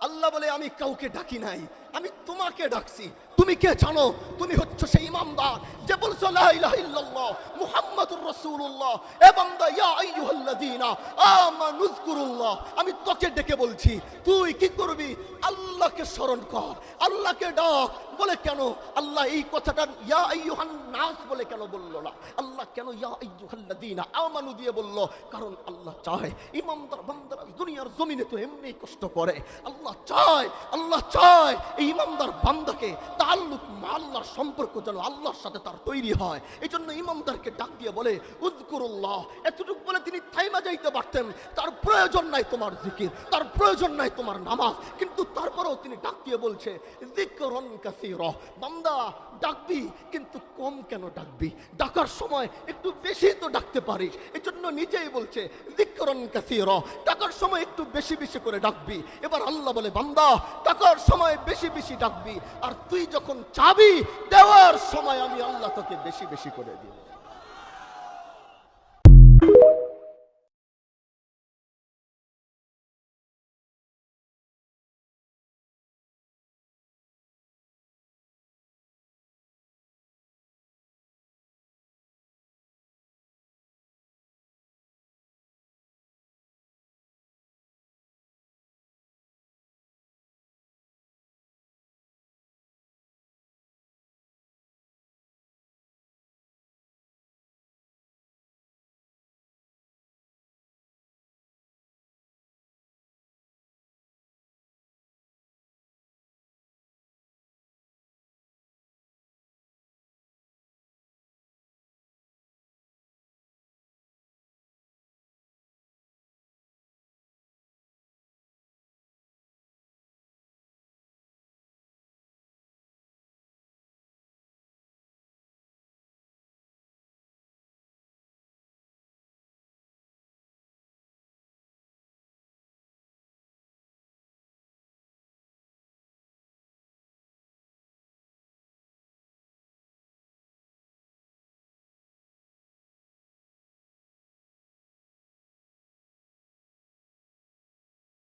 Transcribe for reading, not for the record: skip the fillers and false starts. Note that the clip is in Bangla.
আল্লাহ বলে আমি কাউকে ডাকি নাই, আমি তোমাকে ডাকছি। তুমি কে জানো? তুমি হচ্ছে সেই ইমামদার যে বলছো লা ইলাহা ইল্লাল্লাহ মুহাম্মাদুর রাসূলুল্লাহ। এ বান্দা, ইয়া আইয়ুহাল্লাযীনা আমানু যকুরুল্লাহ, আমি তোকে ডেকে বলছি, তুই কি করবি? আল্লাহকে স্মরণ কর, আল্লাহকে ডাক। বলে কেন আল্লাহ এই কথাটা ইয়া আইয়ুহান নাস বলে কেন বললো না? আল্লাহ কেন ইয়া আইয়ুহাল্লাযীনা আমানু দিয়ে বলল? কারণ আল্লাহ চায় ইমামদার বান্দারা দুনিয়ার জমিনে তো এমনি কষ্ট করে। আল্লাহ চায় এই ইমামদার বান্দাকে তাআল্লুক মা আল্লাহর সম্পর্ক যেন আল্লাহর সাথে তার তৈরি হয়। এই জন্য ইমামদারকে ডাক দিয়ে বলে উযকুরুল্লাহ। এতটুকু বলে তিনি থাইমা যাইতে পারতেন, তার প্রয়োজন নাই তোমার জিকির, তার প্রয়োজন নাই তোমার নামাজ, কিন্তু তারপরেও তিনি ডাক দিয়ে বলছে যিকরুন কাসীরা। বান্দা ডাকবি, কিন্তু কম কেন ডাকবি? ডাকার সময় একটু বেশি তো ডাকতে পারিস। এই জন্য নিজেই বলছে যিকরুন কাসীরা, ডাকার সময় একটু বেশি বেশি করে ডাকবি। এবার আল্লাহ বলে বান্দা ডাকার সময় বেশি বেশি ডাকবি, আর তুই যখন চাবি দেওয়ার সময় আমি আল্লাহ তোকে বেশি বেশি করে দিব।